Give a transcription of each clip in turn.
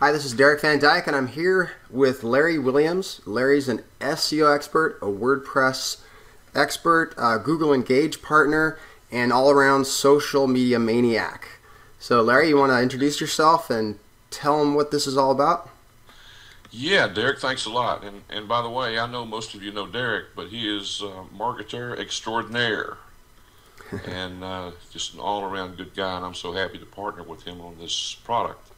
Hi, this is Derek Van Dyke, and I'm here with Larry Williams. Larry's an SEO expert, a WordPress expert, a Google Engage partner, and all-around social media maniac. So, Larry, you want to introduce yourself and tell them what this is all about? Yeah, Derek, thanks a lot. And by the way, I know most of you know Derek, but he is marketer extraordinaire and just an all-around good guy, and I'm so happy to partner with him on this product.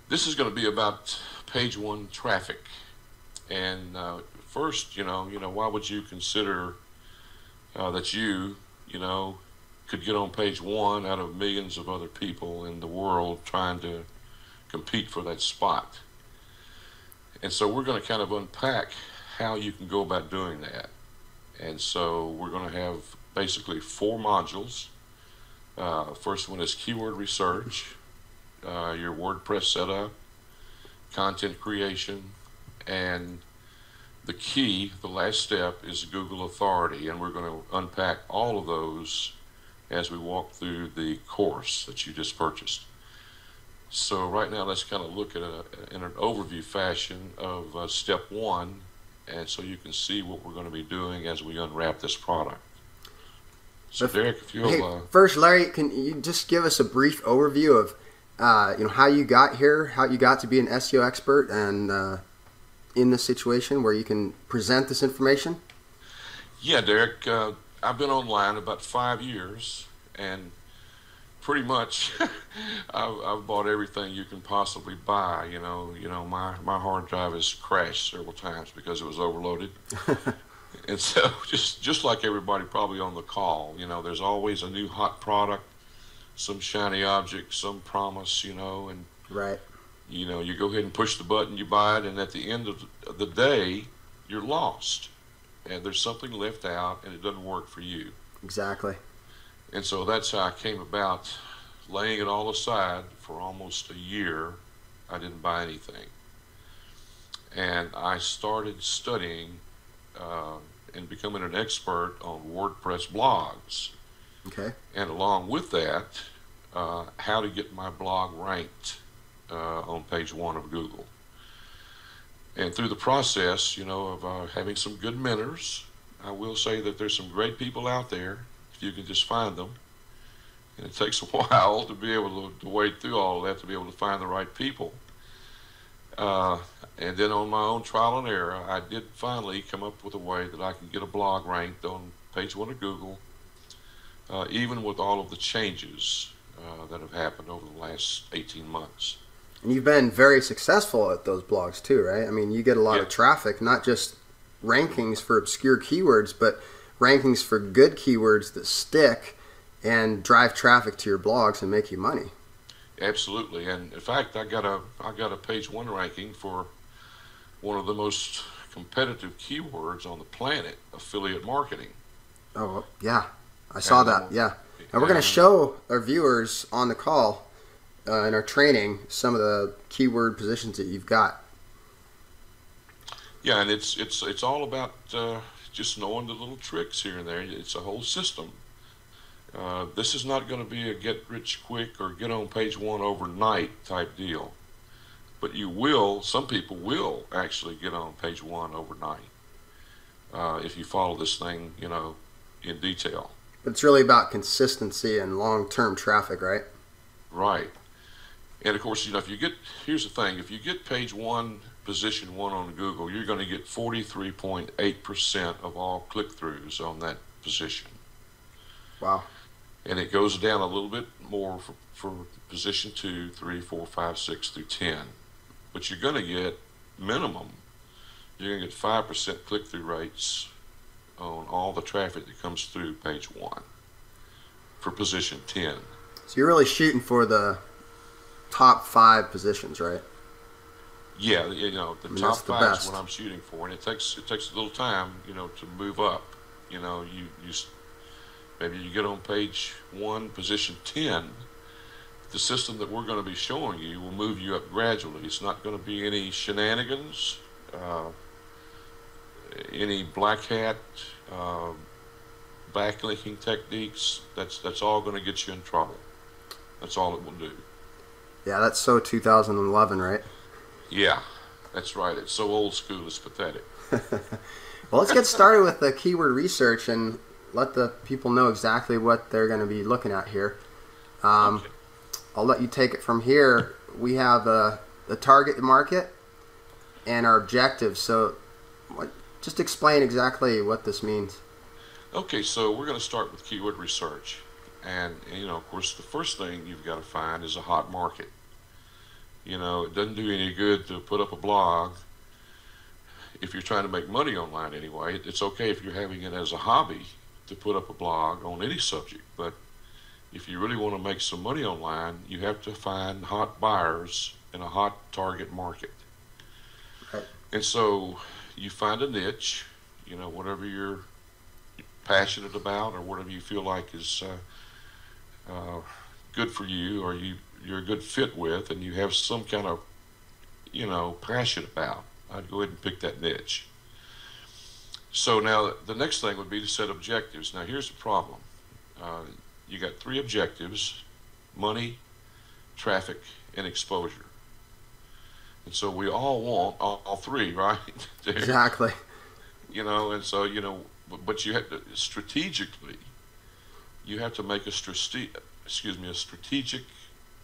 This is going to be about page one traffic. And first, why would you consider that you could get on page one out of millions of other people in the world trying to compete for that spot? And so we're going to kind of unpack how you can go about doing that. And so we're going to have basically four modules. First one is keyword research, your WordPress setup, content creation, and the last step is Google authority. And we're going to unpack all of those as we walk through the course that you just purchased. So right now, let's kind of look at in an overview fashion of step one, and so you can see what we're going to be doing as we unwrap this product. So Derek, if you'll... Hey, first, Larry, can you just give us a brief overview of how you got here, how you got to be an SEO expert, and in this situation where you can present this information? Yeah, Derek, I've been online about 5 years, and pretty much I've bought everything you can possibly buy. My hard drive has crashed several times because it was overloaded. And so just like everybody probably on the call, there's always a new hot product, some shiny object, some promise, and Right. you go ahead and push the button, you buy it, and at the end of the day, you're lost. And there's something left out and it doesn't work for you. Exactly. And so that's how I came about laying it all aside for almost a year. I didn't buy anything. And I started studying and becoming an expert on WordPress blogs. Okay. And along with that, how to get my blog ranked on page one of Google. And through the process, of having some good mentors, I will say that there's some great people out there if you can just find them. And it takes a while to be able to wade through all of that to be able to find the right people. And then on my own trial and error, I did finally come up with a way that I can get a blog ranked on page one of Google, even with all of the changes that have happened over the last 18 months. And you've been very successful at those blogs too, right? I mean, you get a lot Yeah. of traffic, not just rankings for obscure keywords, but rankings for good keywords that stick and drive traffic to your blogs and make you money. Absolutely, and in fact, I got a page one ranking for one of the most competitive keywords on the planet, affiliate marketing. Oh, yeah. I saw that, yeah. And we're going to show our viewers on the call in our training some of the keyword positions that you've got. Yeah, and it's all about just knowing the little tricks here and there. It's a whole system. This is not going to be a get rich quick or get on page one overnight type deal. But some people will actually get on page one overnight if you follow this thing, in detail. But it's really about consistency and long-term traffic, right? Right. And of course, here's the thing, if you get page one, position one on Google, you're going to get 43.8% of all click-throughs on that position. Wow. And it goes down a little bit more for position 2, 3, 4, 5, 6 through 10. But you're going to get minimum, you're going to get 5% click-through rates on all the traffic that comes through page one for position 10. So you're really shooting for the top 5 positions, right? Yeah, the top that's the 5 is best. what I'm shooting for, and it takes a little time, to move up. Maybe you get on page one, position 10. The system that we're going to be showing you will move you up gradually. It's not going to be any shenanigans, any black hat, backlinking techniques. That's all going to get you in trouble. That's all it will do. Yeah, that's so 2011, right? Yeah, that's right. It's so old school, it's pathetic. Well, let's get started with the keyword research and let the people know exactly what they're going to be looking at here. Okay. I'll let you take it from here. We have the target market and our objectives. So just explain exactly what this means. Okay, so we're going to start with keyword research. And, of course, the first thing you've got to find is a hot market. It doesn't do any good to put up a blog if you're trying to make money online anyway. It's okay if you're having it as a hobby to put up a blog on any subject. But if you really want to make some money online, you have to find hot buyers in a hot target market. Right. And so you find a niche, whatever you're passionate about or whatever you feel like is good for you or you're a good fit with and you have some kind of, passion about. I'd go ahead and pick that niche. So now the next thing would be to set objectives. Now here's the problem. You got 3 objectives: money, traffic, and exposure. And so we all want all 3, right? Exactly. And so, but you have to strategically, you have to make a strategic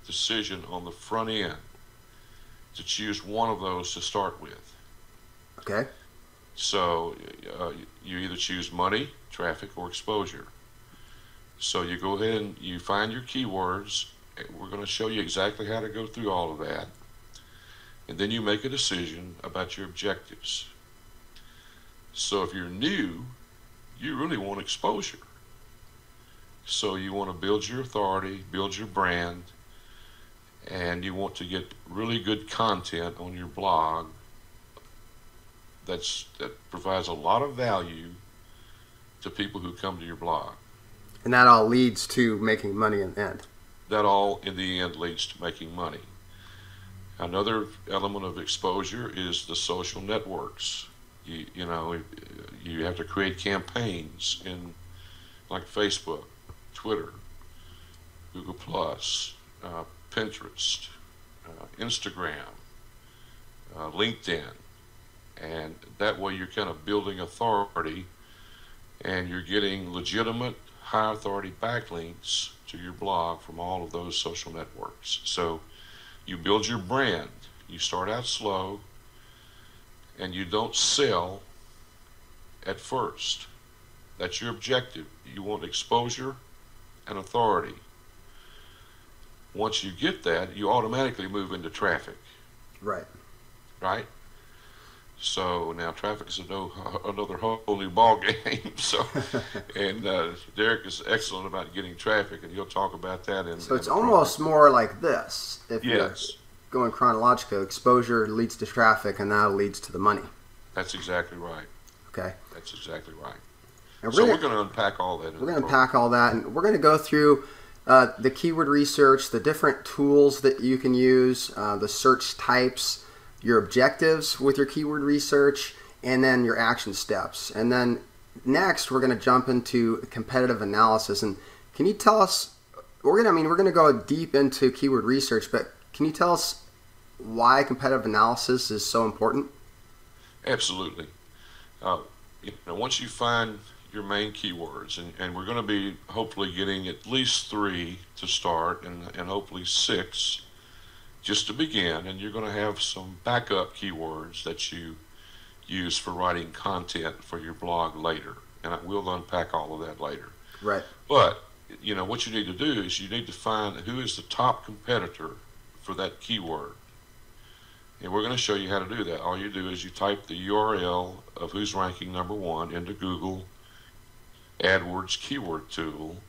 decision on the front end to choose one of those to start with. Okay. So you either choose money, traffic, or exposure. So you go ahead and you find your keywords. We're going to show you exactly how to go through all of that. And then you make a decision about your objectives. So if you're new, you really want exposure. So you want to build your authority, build your brand, and you want to get really good content on your blog that provides a lot of value to people who come to your blog. And that all leads to making money in the end. That all, in the end, leads to making money. Another element of exposure is the social networks. You have to create campaigns in like Facebook, Twitter, Google Plus, Pinterest, Instagram, LinkedIn, and that way you're kind of building authority and you're getting legitimate high authority backlinks to your blog from all of those social networks. So you build your brand. You start out slow and you don't sell at first. That's your objective. You want exposure and authority. Once you get that, you automatically move into traffic. Right. Right? So now traffic is another whole new ball game. So, and Derek is excellent about getting traffic, and he'll talk about that. So it's almost more like this. If yes. You're going chronological, exposure leads to traffic, and that leads to the money. That's exactly right. Okay. That's exactly right. And we're going to unpack all that. We're going to unpack all that, and we're going to go through the keyword research, the different tools that you can use, the search types, your objectives with your keyword research, and then your action steps. And then next, we're going to jump into competitive analysis. And can you tell us? We're going to go deep into keyword research, but can you tell us why competitive analysis is so important? Absolutely. Once you find your main keywords, and we're going to be hopefully getting at least 3 to start, and hopefully 6 just to begin, and you're going to have some backup keywords that you use for writing content for your blog later, and we'll unpack all of that later. Right. But what you need to do is you need to find who is the top competitor for that keyword, and we're going to show you how to do that. All you do is you type the URL of who's ranking number 1 into Google AdWords keyword tool,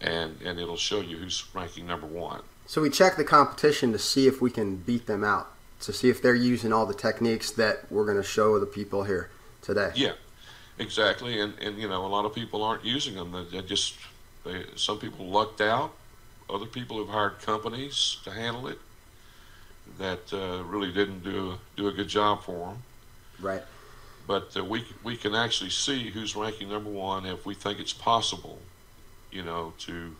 and it'll show you who's ranking number 1. So we check the competition to see if we can beat them out, to see if they're using all the techniques that we're going to show the people here today. Yeah, exactly. And a lot of people aren't using them. Some people lucked out. Other people have hired companies to handle it that really didn't do a good job for them. Right. But we can actually see who's ranking number 1 if we think it's possible, to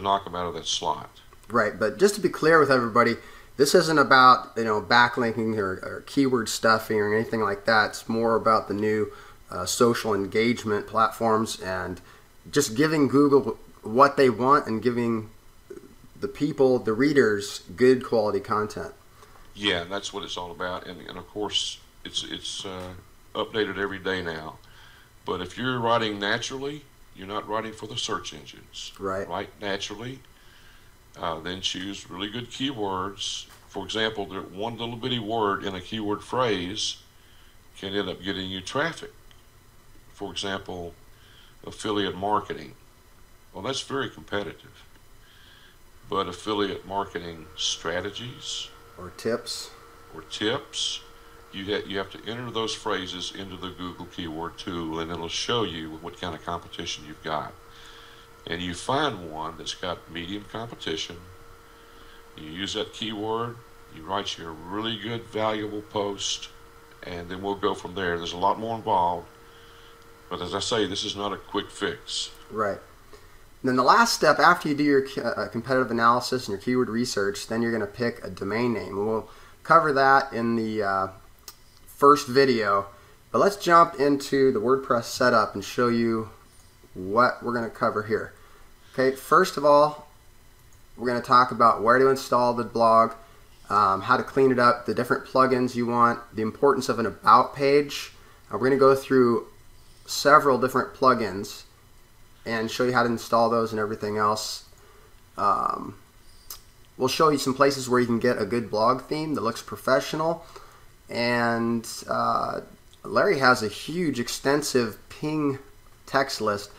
knock them out of that slot. Right, but just to be clear with everybody, this isn't about backlinking or keyword stuffing or anything like that. It's more about the new social engagement platforms and just giving Google what they want and giving the people, the readers, good quality content. Yeah, that's what it's all about, and of course it's updated every day now. But if you're writing naturally, you're not writing for the search engines. Right. Write naturally, then choose really good keywords. For example, one little bitty word in a keyword phrase can end up getting you traffic. For example, affiliate marketing. Well, that's very competitive. But affiliate marketing strategies Or tips. You have to enter those phrases into the Google keyword tool, and it'll show you what kind of competition you've got. And you find one that's got medium competition. You use that keyword, you write you a really good, valuable post, and then we'll go from there. There's a lot more involved, but as I say, this is not a quick fix. Right. And then the last step after you do your competitive analysis and your keyword research, then you're going to pick a domain name. And we'll cover that in the first video. But let's jump into the WordPress setup and show you what we're going to cover here. Okay, first of all, we're going to talk about where to install the blog, how to clean it up, the different plugins you want, the importance of an about page. We're going to go through several different plugins and show you how to install those and everything else. We'll show you some places where you can get a good blog theme that looks professional. And Larry has a huge, extensive ping text list.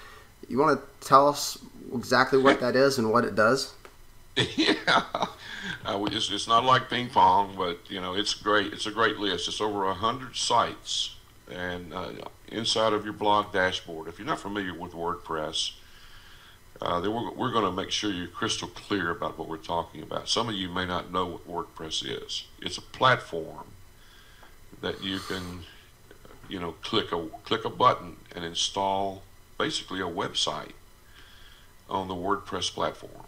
You want to tell us exactly what that is and what it does? Yeah, it's not like ping pong, but it's great. It's a great list. It's over 100 sites, and inside of your blog dashboard. If you're not familiar with WordPress, then we're going to make sure you're crystal clear about what we're talking about. Some of you may not know what WordPress is. It's a platform that you can, click a button and install basically a website on the WordPress platform.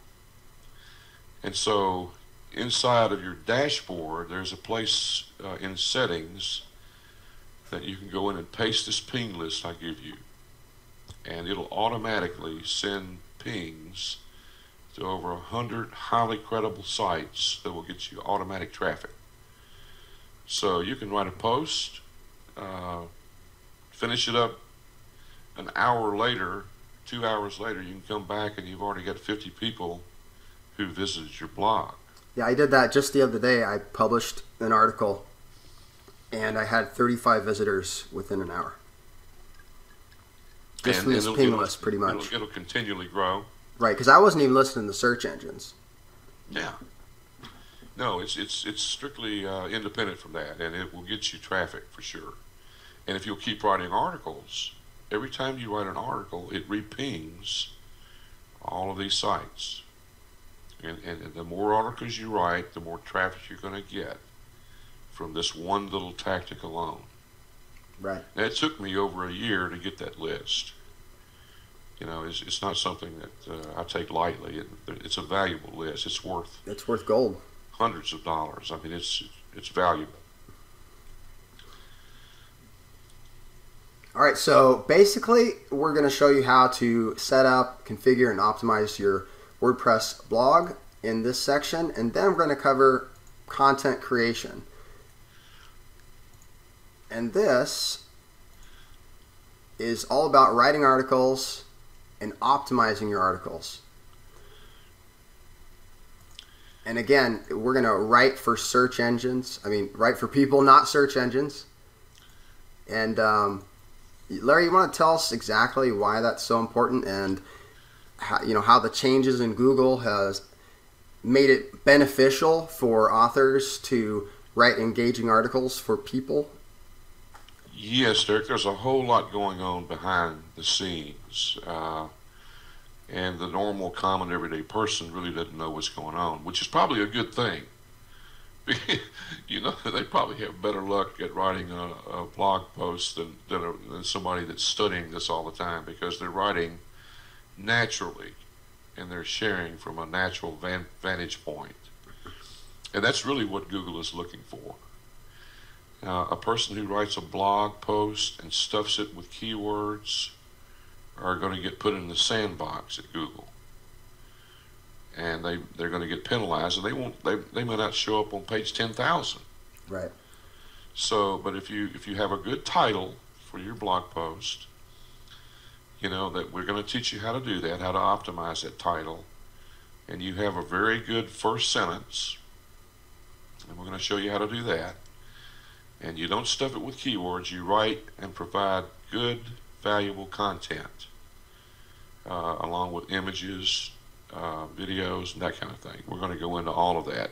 And so inside of your dashboard, there's a place in settings that you can go in and paste this ping list I give you, and it'll automatically send pings to over 100 highly credible sites that will get you automatic traffic. So you can write a post, finish it up an hour later, 2 hours later, you can come back and you've already got 50 people who visited your blog. Yeah, I did that just the other day. I published an article and I had 35 visitors within an hour. Just from this ping list, pretty much. It'll continually grow. Right, because I wasn't even listed in the search engines. Yeah. No, it's strictly independent from that, and it will get you traffic for sure. And if you'll keep writing articles, every time you write an article, it repings all of these sites. And the more articles you write, the more traffic you're going to get from this one little tactic alone. Right. Now, it took me over a year to get that list. It's not something that I take lightly. It's a valuable list. It's worth gold. Hundreds of dollars. I mean, it's valuable. All right, so basically we're going to show you how to set up, configure, and optimize your WordPress blog in this section, and then we're going to cover content creation. And this is all about writing articles and optimizing your articles. And again, we're going to write for search engines. Write for people, not search engines. And Larry, you want to tell us exactly why that's so important and how the changes in Google has made it beneficial for authors to write engaging articles for people? Yes, Derek, there's a whole lot going on behind the scenes. And the normal, common, everyday person really doesn't know what's going on, which is probably a good thing. They probably have better luck at writing a blog post than somebody that's studying this all the time, because they're writing naturally and they're sharing from a natural vantage point. And that's really what Google is looking for. A person who writes a blog post and stuffs it with keywords are going to get put in the sandbox at Google. And they're going to get penalized, and they may not show up on page 10,000. Right. So, but if you have a good title for your blog post, you know that we're going to teach you how to do that, how to optimize that title, and you have a very good first sentence, and we're going to show you how to do that. And you don't stuff it with keywords. You write and provide good, valuable content, along with images, videos, and that kind of thing. We're going to go into all of that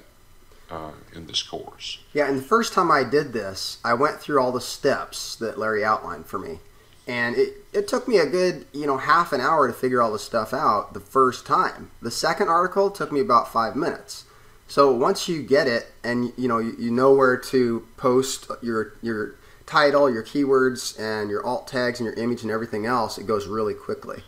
in this course. Yeah, and the first time I did this, I went through all the steps that Larry outlined for me. And it took me a good, half an hour to figure all this stuff out the first time. The second article took me about 5 minutes. So once you get it and you know where to post your title, your keywords, and your alt tags and your image and everything else, it goes really quickly.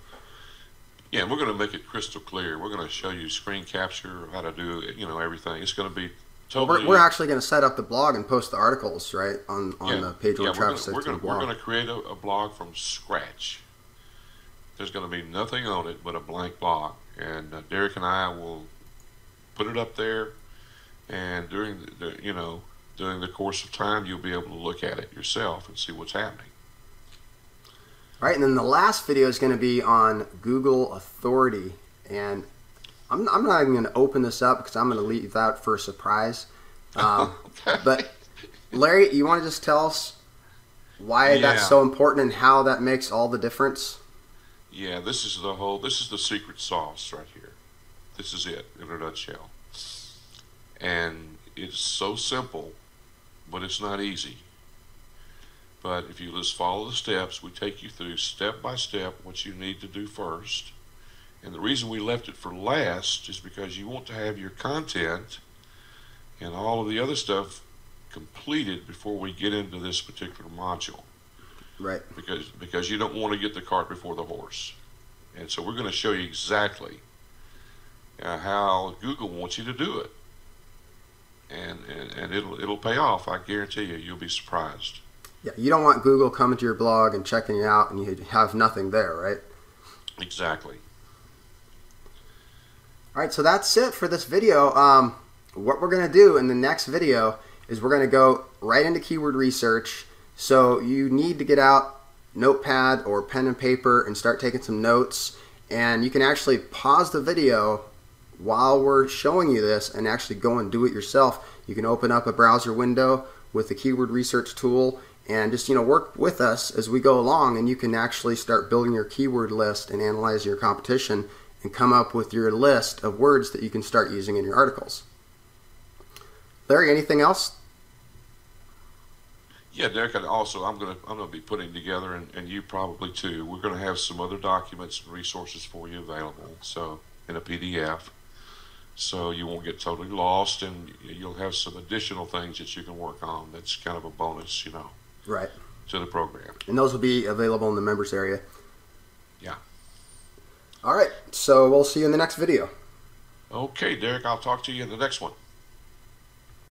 Yeah, and we're going to make it crystal clear. We're going to show you screen capture, how to do everything. It's going to be totally. We're actually going to set up the blog and post the articles, right, on the page where traffic we're going to create a blog from scratch. There's going to be nothing on it but a blank blog, and Derek and I will put it up there, and during the course of time, you'll be able to look at it yourself and see what's happening. All right, and then the last video is going to be on Google Authority, and I'm not even going to open this up because I'm going to leave that for a surprise. Okay. But Larry, you want to just tell us why that's so important and how that makes all the difference? Yeah, this is the secret sauce right here. This is it in a nutshell. And it's so simple, but it's not easy. But if you just follow the steps, we take you through step by step what you need to do first. And the reason we left it for last is because you want to have your content and all of the other stuff completed before we get into this particular module. Right. Because you don't want to get the cart before the horse. And so we're going to show you exactly how Google wants you to do it. And it'll pay off. I guarantee you, you'll be surprised. Yeah, you don't want Google coming to your blog and checking you out and you have nothing there, right? Exactly. All right, so that's it for this video. What we're going to do in the next video is we're going to go right into keyword research. So you need to get out notepad or pen and paper and start taking some notes. And you can actually pause the video while we're showing you this and actually go and do it yourself. You can open up a browser window with the keyword research tool and just work with us as we go along, and you can actually start building your keyword list and analyze your competition and come up with your list of words that you can start using in your articles. Larry, anything else? Yeah, Derek, and also I'm gonna be putting together, and you probably too, we're going to have some other documents and resources for you available, so in a PDF, so you won't get totally lost, and you'll have some additional things that you can work on. That's kind of a bonus, right, to the program. And those will be available in the members area. Yeah. All right, so we'll see you in the next video. Okay, Derek, I'll talk to you in the next one.